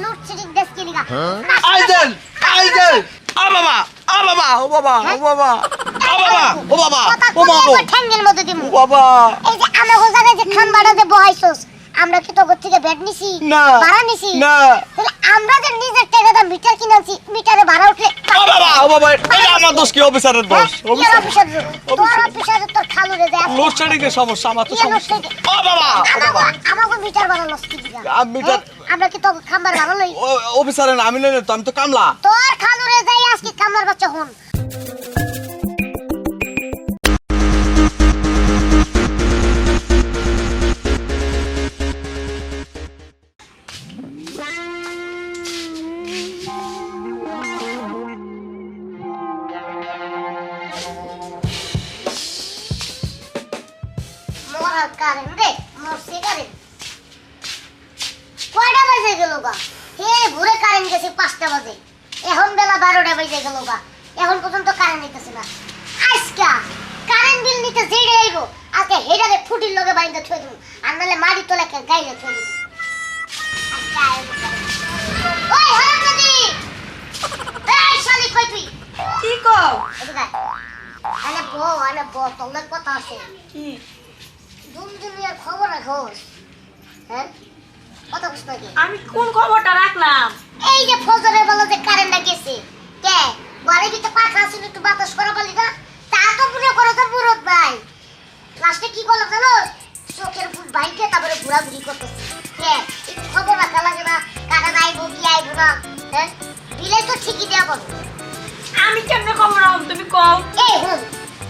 Load shedding দেশ কি লিগা eigen ও বাবা ও বাবা ও বাবা ও বাবা ও বাবা ও বাবা ও বাবা ঠ্যাঙ্গের মধ্যে দিমু ও বাবা এই যে আমাগো জায়গায় যে খাম্বাটা যে বহাইছস আমরা কি তোর থেকে ব্যাট নিছি না ভাড়া নিছি না তাহলে আমরা যে নিজের টাকা দাম মিটার কিনেছি মিটারে ভাড়া উঠলে ও বাবা এটা আমার দোষ কি অফিসারের দোষ অফিসার তোর খালু রে দেয় লোডশেডিং এর সমস্যা আমার তো সমস্যা ও বাবা আমাগো মিটার বানানোস কি দিগা আমি মিটার আমরা কি তোর খাম্বার ভাড়া লই অফিসারের আমি নেই তো আমি তো কামলা তোর খালু রে যাই আজকে কামলার বাচ্চা হন কারেন্ট রে মরছে কারেন্ট কয়টা বাজে গেল গা হে ভোরে কারেন্ট গেছে 5টা বাজে এখন বেলা 12টা বাজে গেল গা এখন পর্যন্ত কারেন্ট নিতেছে না আজকা কারেন্ট বিল নিতে যেই আইবো আজকে হেডারে ফুটির লগে বাইন্দা থই দিমু আর নালে মাটি তোলা কে গাইলে থই দিমু আজকে আইবো ওই হারামজাদি এই শালি কই তুই কি কও এদিকে আনে বো তোলে কথা আছে কি দুনিয়ার খবর রাখোস হ্যাঁ কত কষ্ট নাকি আমি কোন খবরটা রাখলাম এই যে ফজরের বেলা যে কারেন্টটা গেছে কে ঘরে ভিতরে পাখা ছিল একটু বাতাস করা বলি না তা তো পুরো করো তো পুরো ভাই লাস্টে কি করলো জানো চোখের ফুল বাইকে তারপরে ঘোরাঘুরি করতেছে কে একটু খবর রাখা লাগে না কারেন্ট আইবো কি আইবো না হ্যাঁ বিলে তো ঠিকই দেয়া বলো আমি কেমনে খবর রাখলাম তুমি কও এই হুন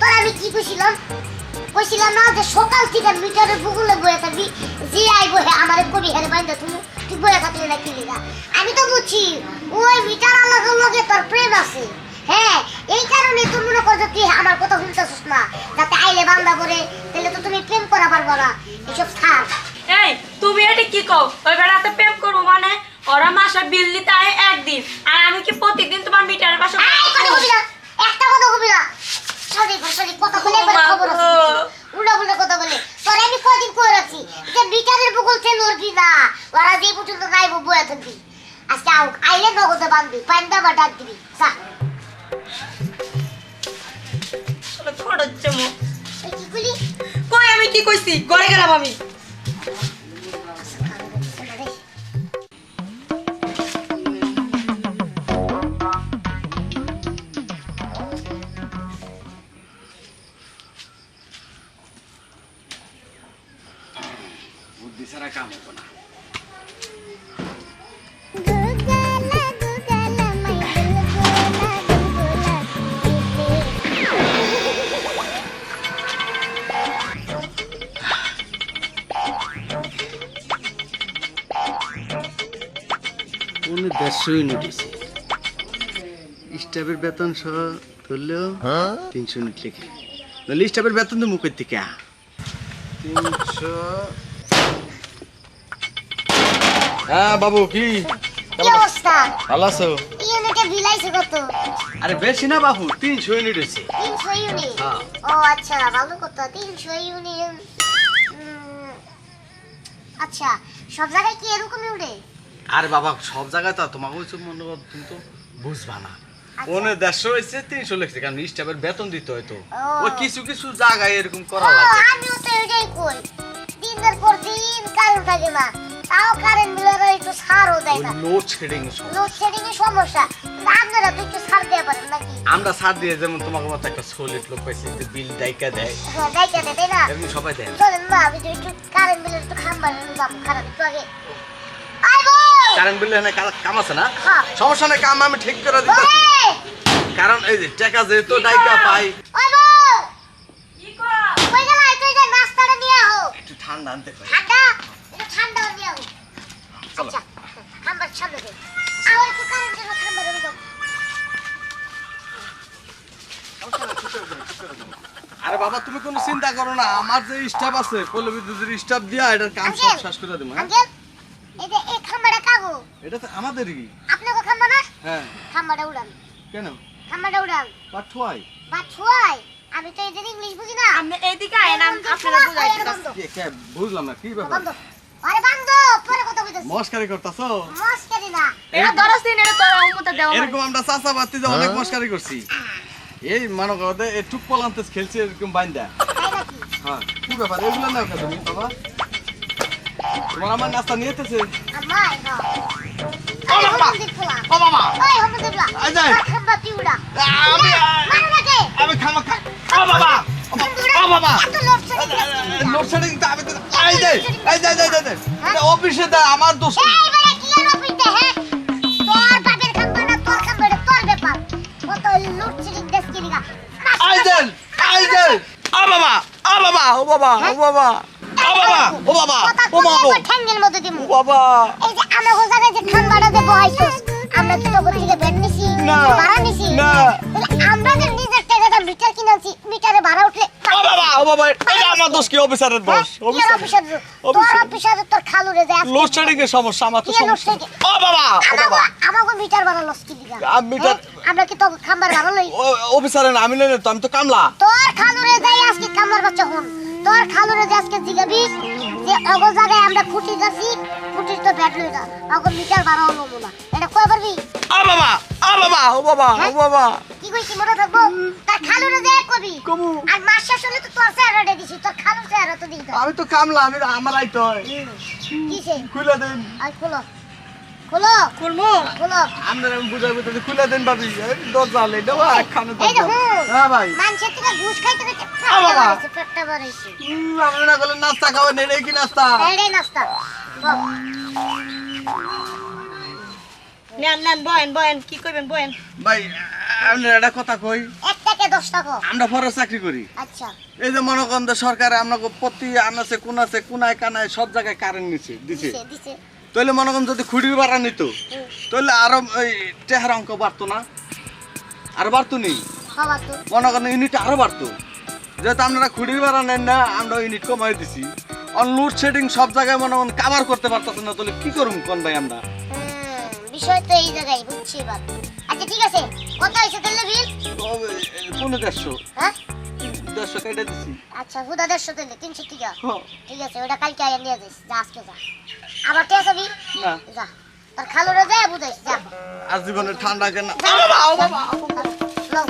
তোর আমি কি কইছিলাম না যে সকাল থেকে মিটারের বুগুলে বয়ে থাকবি যে আইবো হে আমারে কবি হেরে বাইন্দা তুই বয়ে থাকলি না কি লিগা আমি তো বুঝছি ওই মিটার আলাদা লগে তোর প্রেম আছে হ্যাঁ এই কারণে তুমি মনে করছো তুই আমার কথা শুনতেছিস না যাতে আইলে বান্দা পড়ে তাহলে তো তুমি প্রেম করা পারবো না এসব ছাড় এই তুমি এটা কি কও ওই বেড়াতে প্রেম করবো মানে ওরা মাসে বিল নিতে আয় একদিন আর আমি কি প্রতিদিন তোমার মিটারের পাশে একটা কথা কবি না সরি কথা বলে একবার খবর আছে উল্টা কথা বলে তোর আমি কয়দিন কই রাখছি যে মিটারের বুকুল তেল উড়বি না ওরা যে পর্যন্ত যাইবো বয়ে থাকবি আজকে আইলে নগদে বাঁধবি পাইন্দা বা ডাক দিবি যা চলো খড়চ্ছে মো এই কি কইলি কই আমি কি কইছি ঘরে গেলাম আমি সারা কাম হতো না স্টাফের বেতন সহ ধরলেও 300 ইউনিট লিখে নইলে স্টাফের বেতন তো মুখের থেকে 300 হ্যাঁ বাবু কি কি অবস্থা ভালো আছো ইউনিটে বিলাইছে কত আরে বেশি না বাবু 300 ইউনিট হয়েছে 300 ইউনিট হ্যাঁ। ও আচ্ছা ভালো কথা 300 ইউনিট আচ্ছা সব জায়গায় কি এরকমই উঠে আরে বাবা সব জায়গায় তো তোমাকে ওই সব মনে করো তুমি তো বুঝবা না ওনে 150 হয়েছে 300 লিখছে কারণ স্টাফের বেতন দিতে হয় তো ওই কিছু কিছু জায়গায় এরকম করা লাগে আমিও তো এটাই কই দিনের পর দিন কারেন্ট থাকে না তাও কারেন্ট বিলের একটু ছাড়ও দেয় না লোডশেডিং লোডশেডিং এর সমস্যা আপনারা তো একটু ছাড় দিয়ে পারেন নাকি আমরা ছাড় দিয়ে যেমন তোমাকে মতো একটা সলিড লোক পাইছি যে বিল ডাইকা দেয় হ্যাঁ দাইটা দেয় তাই না এমনি সবাই দেয় চলেন না আমি তো একটু কারেন্ট বিলের একটু খাম্বার যাবো খারাপ একটু আগে আইবো কারেন্ট বিল এনে কাম আছে না হ্যাঁ। সমস্যা নেই কাম আমি ঠিক করে দিতেছি কারণ এই যে টাকা যেহেতু ডাইকা পাই আইবো কি কও কই গেল তুই যে নাস্তাটা নিয়ে আও একটু ঠান্ডা আনতে পারি ঠান্ডা একটু ঠান্ডা নিয়ে আও আচ্ছা খাম্বার সামনে দে আও একটু কারেন্টের খাম্বার এনে দাও আরে বাবা তুমি কোনো চিন্তা করো না আমার যে স্টাফ আছে কলবি দুধের স্টাফ দিয়া এটার কাম সব শেষ করে দেবো হ্যাঁ আঙ্কেল এই যে এই খাম্বাটা কাগো এটা তো আমাদেরই আপনাকে খাম্বা না হ্যাঁ খাম্বাটা উড়ান কেন খাম্বাটা উড়ান পাঠুয়াই বা ছুয়াই আমি তো এই যে ইংলিশ বুঝি না আপনি এইদিকে আয়েন আপনারা বুঝাইতে কে বুঝলাম না কি ব্যাপার বন্ধ আরে বন্ধ পরে কথা বলতে করতেছি মস্কারি করতাছো মস্কারি না এটা দরস দিন এটা তোরা উম্মতে দেও এরকম আমরা চাচা বাতি যে অনেক মস্কারি করছি এই মনে করো যে এই টুক পলান্তে খেলছে এরকম বাইন্দা তাই নাকি হ্যাঁ কি ব্যাপার এগুলো নাও কেন তুমি বাবা তোমার আমার নাস্তা নিয়েতেছে আমায় না ও বাবা ও বাবা ওই হমদে বলা এই যে। খাম্বা পিউড়া আমি মারো নাকি আমি খামা খা ও বাবা ও বাবা এত লড়ছড়ি লোডশেডিং তো আমি তো এই যে এটা অফিসে দা আমার দোষ এই বেটা কি আর অফিসে হ্যাঁ তোর বাপের খাম্বা না তোর খাম্বা এটা তোর ব্যাপার কত লড়ছড়ি দেশ কি লিগা এই যে ও বাবা ও বাবা ও বাবা ও বাবা ও বাবা ও বাবা ও বাবা ঠ্যাঙ্গের মধ্যে দিমু ও বাবা এই যে আমাগো জায়গায় যে খাম্বাটা যে বহাইছস আমরা কি তো থেকে বেড নিছি না। ভাড়া নিছি না। তাহলে আমরা যে নিজের টাকাটা মিটার কিনেছি মিটারে ভাড়া উঠলে ও বাবা এটা আমার দোষ কি অফিসারের দোষ অফিসার তোর অফিসারে তোর খালুরে যায় লোডশেডিং এর সমস্যা আমার তো কি সমস্যা লোডশেডিং? ও বাবা ও বাবা আমাগো মিটার ভাড়া লস কি দিগা আমি মিটার- আমরা কি তো খাম্বার ভাড়া লই অফিসারের আমি নেই তো আমি তো কামলা তোর খালুরে যাই আজকে কামলার বাচ্চা হন তোর খালুরে যে আজকে জিগাবি যে অগো জায়গায় আমরা খুঁটি গাছি খুঁটির তো ব্যাট লই না অগো মিটার ভাড়া হলো না এটা কই পারবি ও বাবা ও বাবা ও বাবা ও বাবা কি কইছি মনে থাকবো তার খালুরে যাই কবি কমু আর মাস শেষ হলে তো তোর চেহারাটা দিছি তোর খালুর চেহারা তো দিই আমি তো কামলা আমি আমার আইতো কিসে খুলে দেন আর খোলো খোলো খুলমু খোলো আমরা আমি বুঝাবো তো খুলে দেন ভাবি এই দরজা লে দাও আর খানে এই যে হুঁ হ্যাঁ ভাই মানুষের থেকে ঘুষ খাইতে খাইতে বাবা। পেটটা বাড়াইছে আমরা না করলে নাস্তা খাওয়া নেই কি নাস্তা এইটাই নাস্তা বল। নেন নেন বয়েন বয়েন কি কইবেন বয়েন ভাই আমরা একটা কথা কই এক থেকে 10 টাকা আমরা ফরেস্ট চাকরি করি আচ্ছা এই যে মনে করেন যে সরকারে আমরা প্রতি আনাছে কোনায় কানায় সব জায়গায় কারেন্ট দিছে দিছে দিছে তাহলে মনে করেন যদি খুঁড়ির ভাড়া নিত তাহলে আরো ওই টেহার অঙ্ক বাড়তো না আর বাড়তো নি খাওয়া তো মনে করেন ইউনিট আরো বাড়তো যেহেতু আপনারা খুঁড়ির ভাড়া নেন না আমরা ইউনিট কমাই দিছি লোডশেডিং সব জায়গায় মনে করেন কাভার করতে পারতেছে না তাহলে কি করুম কোন ভাই আমরা বিষয় তো এই জায়গায় বুঝছি এবার আচ্ছা ঠিক আছে কত হয়েছে তাহলে বিল 150 হ্যাঁ 150 কেটে দিছি আচ্ছা হুদা 150 তাহলে 300 টাকা হ্যাঁ। ঠিক আছে ওটা কালকে আইয়া নিয়ে যাস যা আজকে যা আবার কে যাবি না যা তোর খালুরে যায় বুঝাইস যা আজ জীবনে ঠান্ডা কেন যা। লও।